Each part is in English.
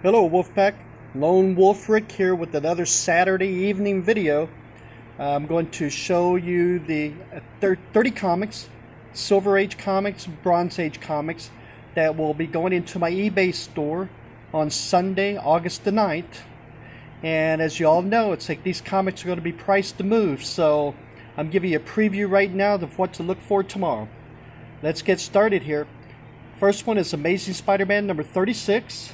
Hello Wolfpack, Lonewulfrick here with another Saturday evening video. I'm going to show you the 30 comics, Silver Age comics, Bronze Age comics that will be going into my eBay store on Sunday, August the 9th. And as you all know, it's like these comics are going to be priced to move, so I'm giving you a preview right now of what to look for tomorrow. Let's get started here. First one is Amazing Spider-Man number 36.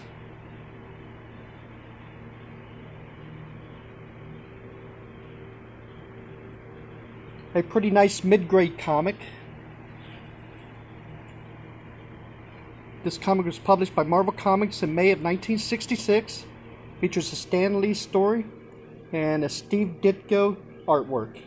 A pretty nice mid-grade comic. This comic was published by Marvel Comics in May of 1966. Features a Stan Lee story and a Steve Ditko artwork.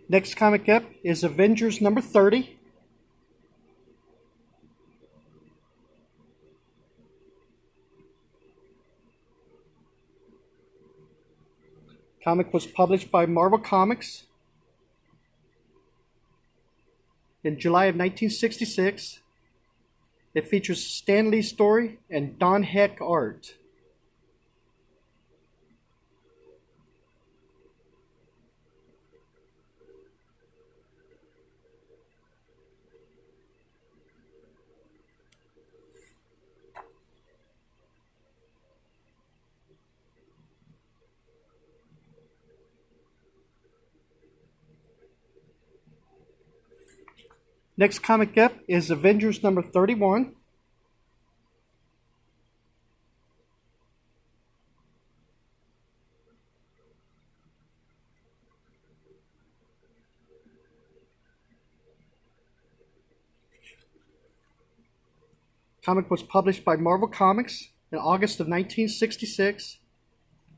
Next comic up is Avengers number 30. Comic was published by Marvel Comics in July of 1966. It features a Stan Lee story and Don Heck art. Next comic up is Avengers number 31. Comic was published by Marvel Comics in August of 1966.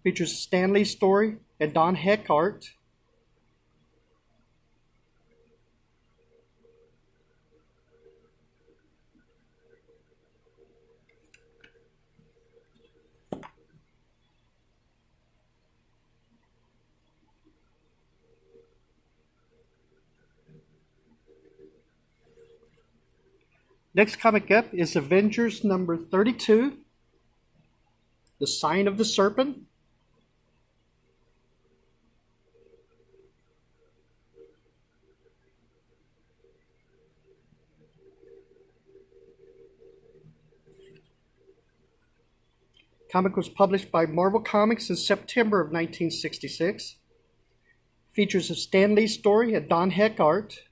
Features a Stan Lee story and Don Heck art. Next comic up is Avengers number 32, The Sign of the Serpent. Comic was published by Marvel Comics in September of 1966. Features a Stan Lee story and Don Heck art.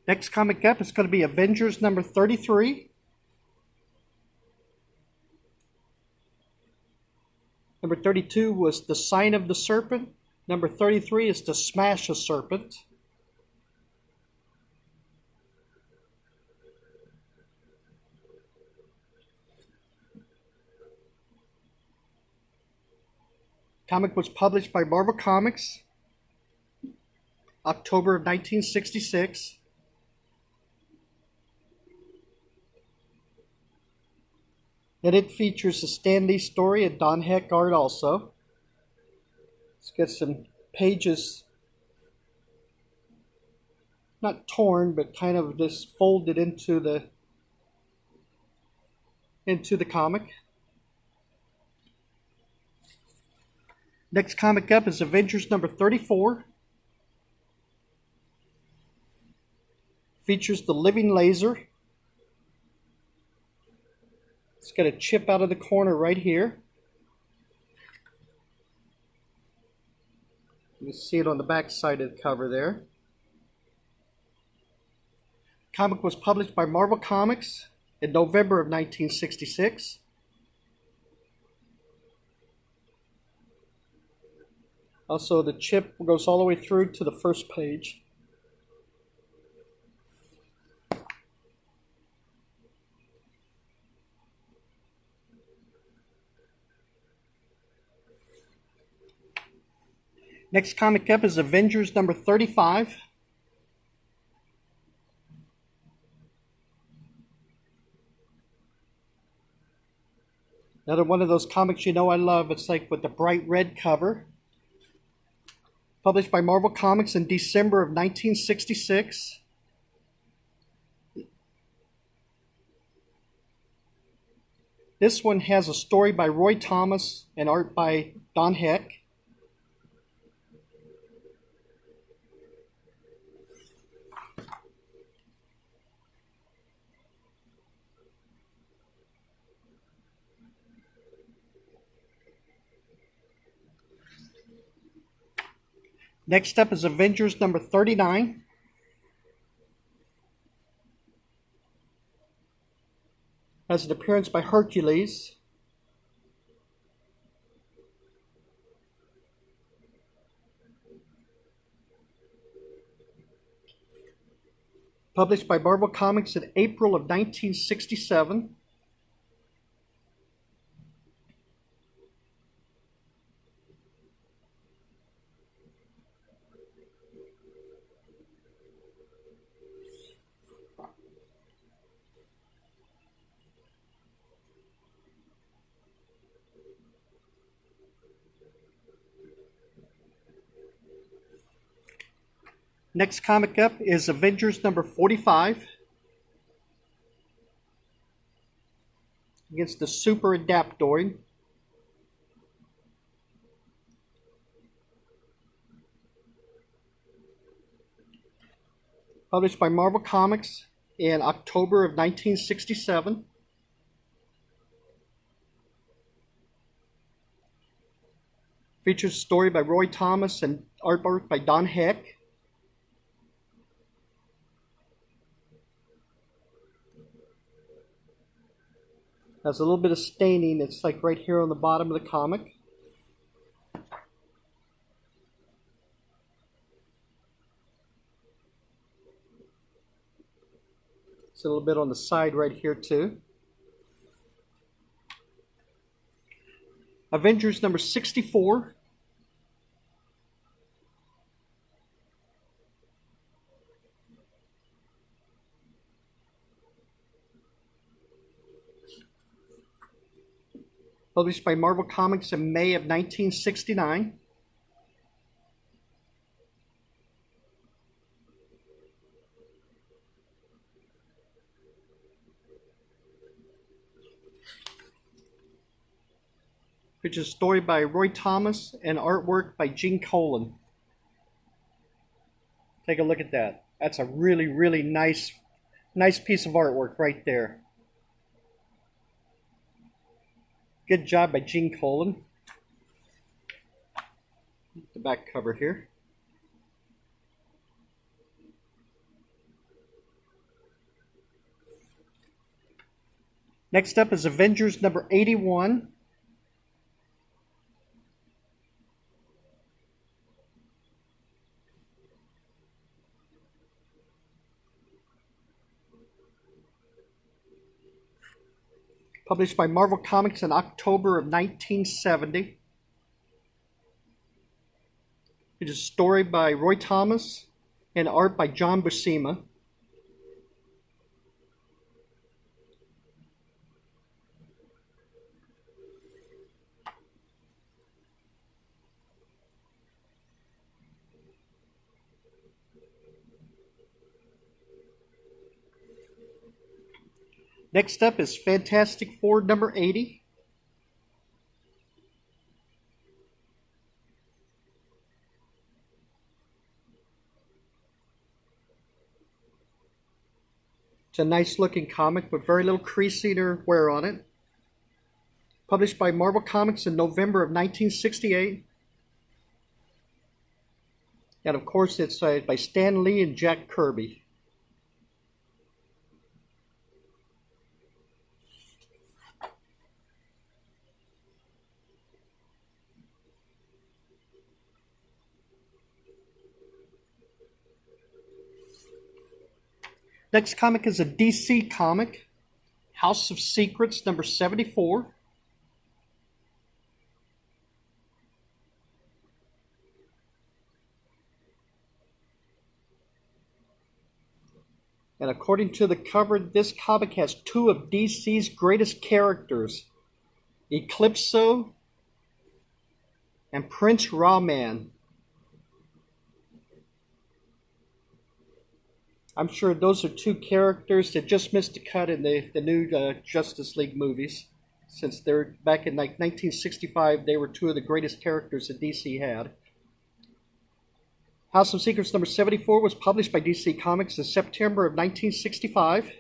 Next comic up is going to be Avengers number 33. Number 32 was The Sign of the Serpent. Number 33 is To Smash a Serpent. Comic was published by Marvel Comics, October of 1966. And it features a Stan Lee story and Don Heck art also. Let's get some pages, not torn, but kind of just folded into the comic. Next comic up is Avengers number 34. Features the Living Laser. It's got a chip out of the corner right here. You can see it on the back side of the cover there. Comic was published by Marvel Comics in November of 1966. Also, the chip goes all the way through to the first page. Next comic up is Avengers number 35. Another one of those comics you know I love. It's like with the bright red cover. Published by Marvel Comics in December of 1966. This one has a story by Roy Thomas and art by Don Heck. Next up is Avengers number 39. Has an appearance by Hercules. Published by Marvel Comics in April of 1967. Next comic up is Avengers number 45. Against the Super Adaptoid. Published by Marvel Comics in October of 1967. Features a story by Roy Thomas and artwork by Don Heck. Has a little bit of staining. It's like right here on the bottom of the comic. It's a little bit on the side right here too. Avengers number 64. Published by Marvel Comics in May of 1969. Which is a story by Roy Thomas and artwork by Gene Colan. Take a look at that. That's a really, really nice piece of artwork right there. Good job by Gene Colan. The back cover here. Next up is Avengers number 81. Published by Marvel Comics in October of 1970. It is a story by Roy Thomas and art by John Buscema. Next up is Fantastic Four number 80. It's a nice looking comic with very little creasing or wear on it. Published by Marvel Comics in November of 1968. And of course it's by Stan Lee and Jack Kirby. Next comic is a DC comic, House of Secrets number 74. And according to the cover, this comic has two of DC's greatest characters, Eclipso and Prince Rawman. I'm sure those are two characters that just missed a cut in the new Justice League movies. Since they're back in like 1965, they were two of the greatest characters that DC had. House of Secrets number 74 was published by DC Comics in September of 1965.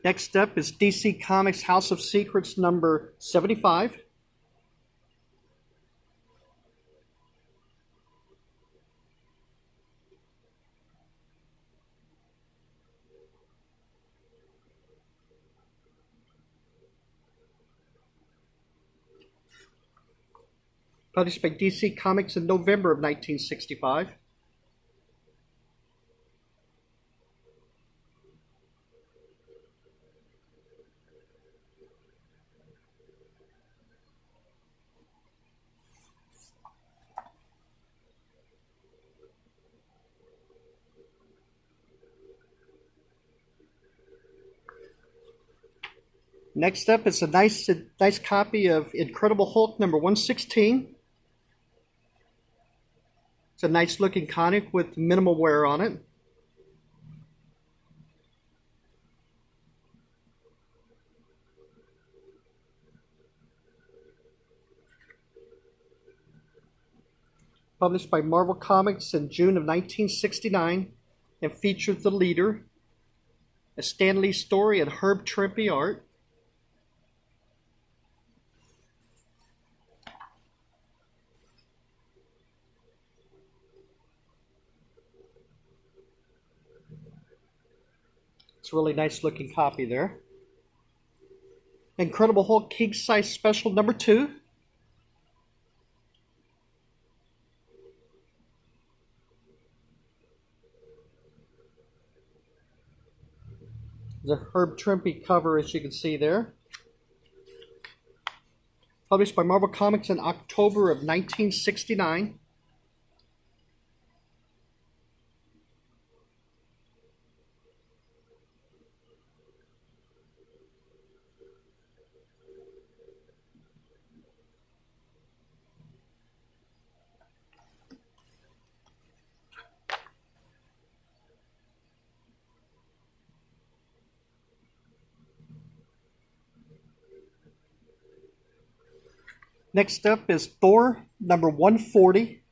Next up is DC Comics House of Secrets number 75. Published by DC Comics in November of 1965. Next up is a nice copy of Incredible Hulk number 116. It's a nice looking comic with minimal wear on it. Published by Marvel Comics in June of 1969 and features the leader, a Stan Lee story and Herb Trimpe art. It's a really nice looking copy there. Incredible Hulk King Size Special number 2. The Herb Trimpe cover, as you can see there. Published by Marvel Comics in October of 1969. Next up is Thor number 140,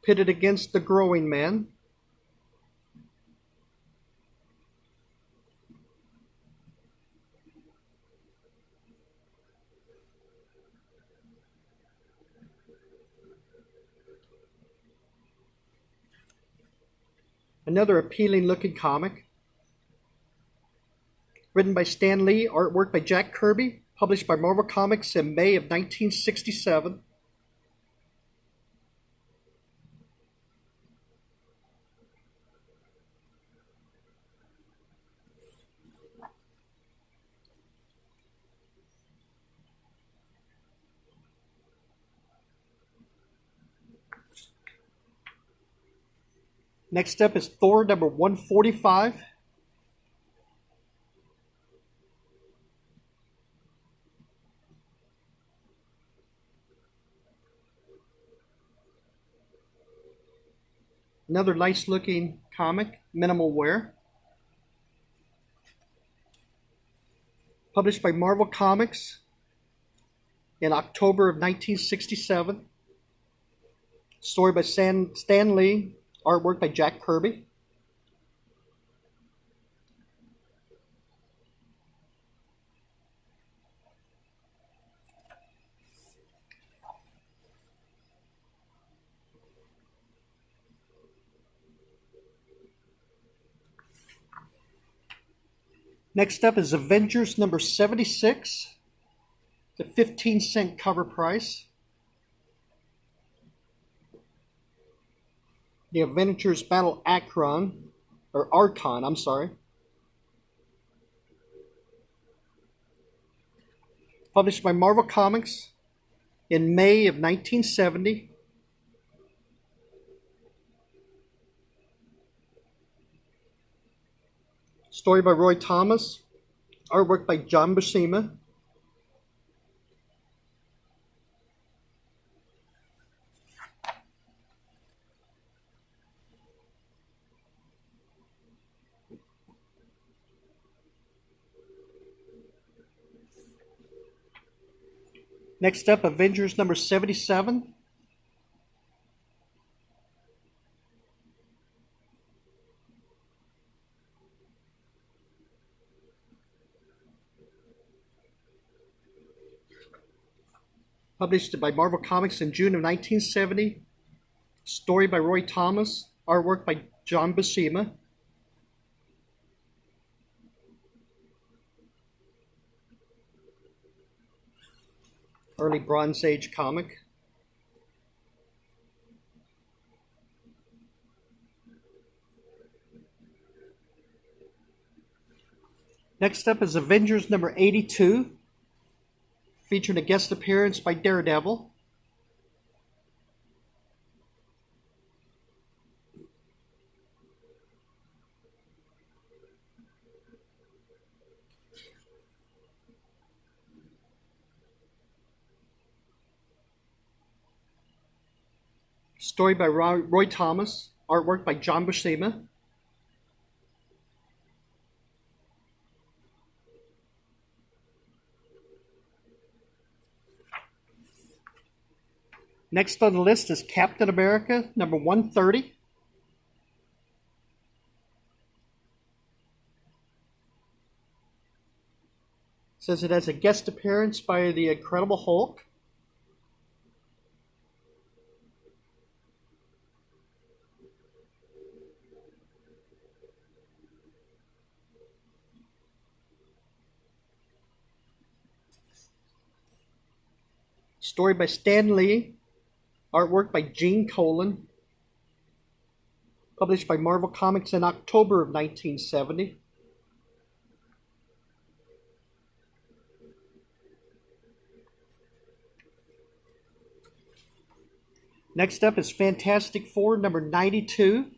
pitted against the Growing Man. Another appealing looking comic. Written by Stan Lee, artwork by Jack Kirby. Published by Marvel Comics in May of 1967. Next up is Thor number 145. Another nice looking comic, minimal wear. Published by Marvel Comics in October of 1967. Story by Stan Lee, artwork by Jack Kirby. Next up is Avengers number 76. It's a 15-cent cover price. The Avengers Battle Archon, I'm sorry. Published by Marvel Comics in May of 1970. Story by Roy Thomas. Artwork by John Buscema. Next up, Avengers number 77. Published by Marvel Comics in June of 1970. Story by Roy Thomas. Artwork by John Buscema. Early Bronze Age comic. Next up is Avengers number 82, featuring a guest appearance by Daredevil. Story by Roy Thomas, artwork by John Buscema. Next on the list is Captain America, number 130. Says it has a guest appearance by the Incredible Hulk. Story by Stan Lee. Artwork by Gene Colan. Published by Marvel Comics in October of 1970. Next up is Fantastic Four number 92.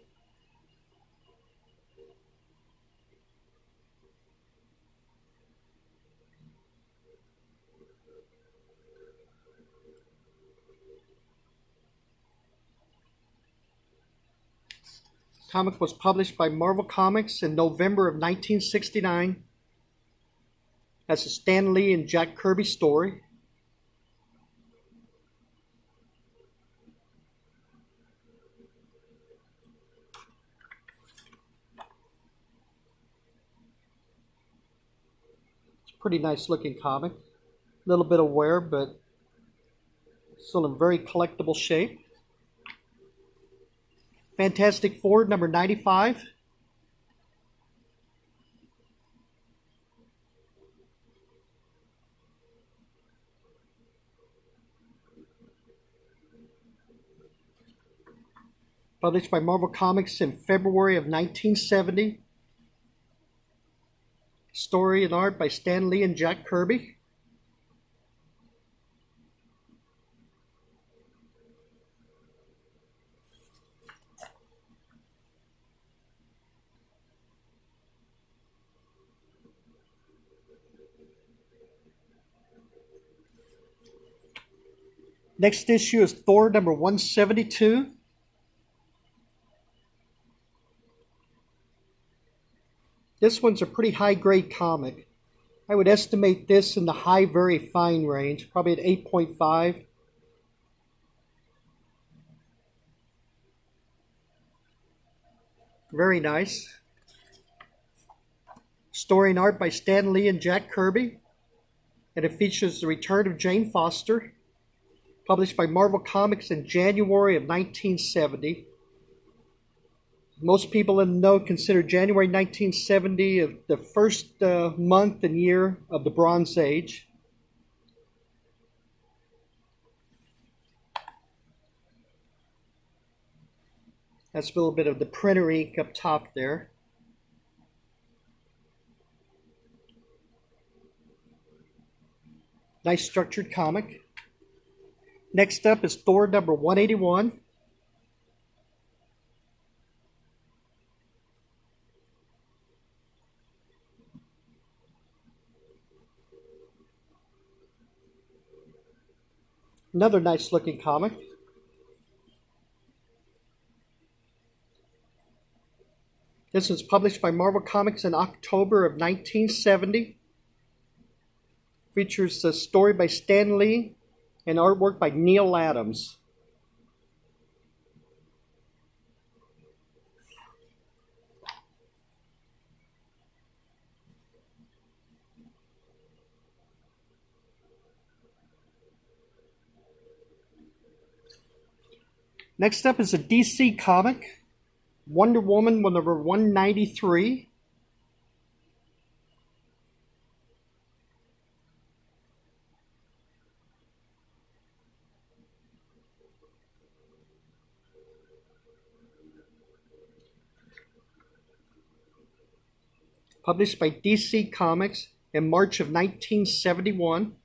Comic was published by Marvel Comics in November of 1969 as a Stan Lee and Jack Kirby story. It's a pretty nice looking comic. A little bit of wear, but still in very collectible shape. Fantastic Four number 95. Published by Marvel Comics in February of 1970. Story and art by Stan Lee and Jack Kirby. Next issue is Thor number 172. This one's a pretty high-grade comic. I would estimate this in the high, very fine range, probably at 8.5. Very nice. Story and art by Stan Lee and Jack Kirby. And it features the return of Jane Foster. Published by Marvel Comics in January of 1970. Most people in the know consider January 1970 the first month and year of the Bronze Age. That's a little bit of the printer ink up top there. Nice structured comic. Next up is Thor number 181. Another nice looking comic. This was published by Marvel Comics in October of 1970. Features a story by Stan Lee and artwork by Neil Adams. Next up is a DC comic, Wonder Woman number 193. Published by DC Comics in March of 1971.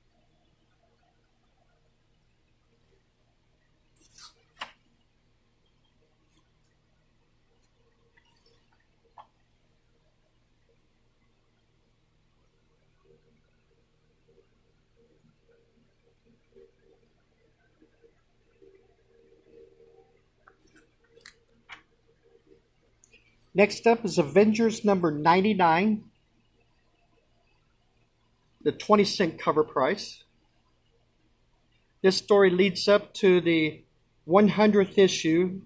Next up is Avengers number 99, the 20-cent cover price. This story leads up to the 100th issue.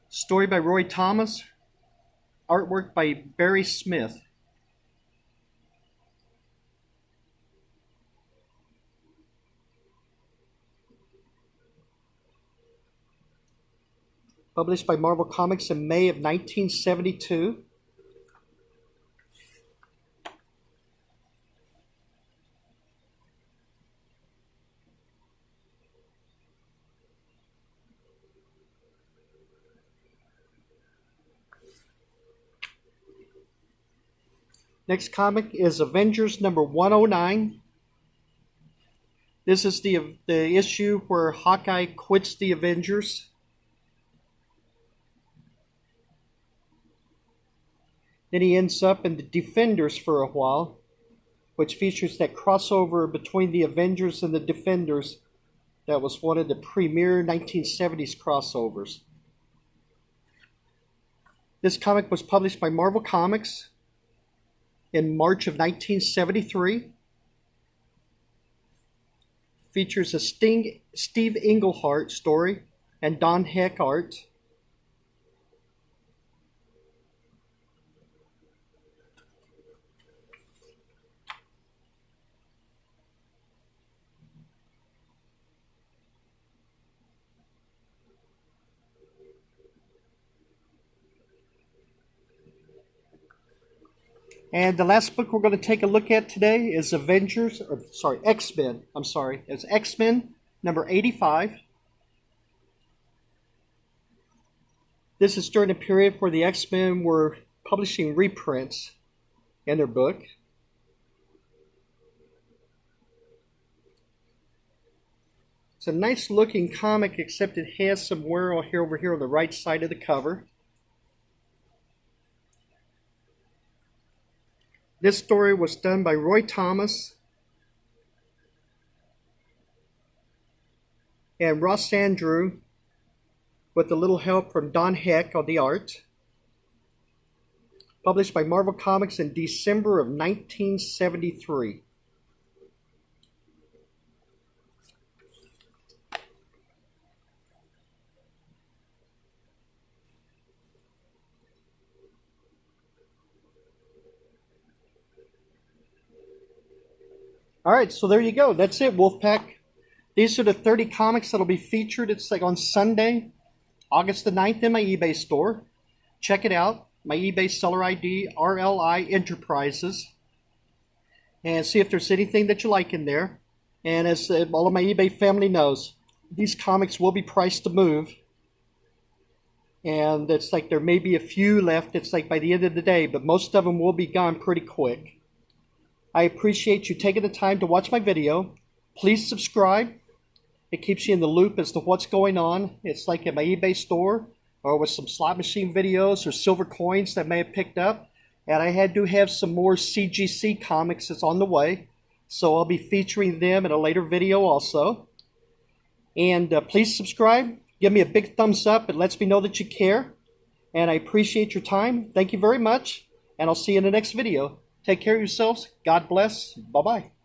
Story by Roy Thomas, artwork by Barry Smith. Published by Marvel Comics in May of 1972. Next comic is Avengers number 109. This is the issue where Hawkeye quits the Avengers. Then he ends up in the Defenders for a while, which features that crossover between the Avengers and the Defenders that was one of the premier 1970s crossovers. This comic was published by Marvel Comics in March of 1973. Features a Steve Englehart story and Don Heck art. And the last book we're going to take a look at today is X-Men. It's X-Men number 85. This is during a period where the X-Men were publishing reprints in their book. It's a nice looking comic, except it has some wear over here on the right side of the cover. This story was done by Roy Thomas and Ross Andrew with a little help from Don Heck on the art. Published by Marvel Comics in December of 1973. All right, so there you go. That's it, Wolfpack. These are the 30 comics that'll be featured. It's like on Sunday, August the 9th in my eBay store. Check it out. My eBay seller ID, RLI Enterprises. And see if there's anything that you like in there. And as all of my eBay family knows, these comics will be priced to move. And it's like there may be a few left. It's like by the end of the day, but most of them will be gone pretty quick. I appreciate you taking the time to watch my video. Please subscribe. It keeps you in the loop as to what's going on. It's like at my eBay store or with some slot machine videos or silver coins that I may have picked up. And I do have some more CGC comics that's on the way. So I'll be featuring them in a later video also. And please subscribe. Give me a big thumbs up. It lets me know that you care. And I appreciate your time. Thank you very much. And I'll see you in the next video. Take care of yourselves. God bless. Bye-bye.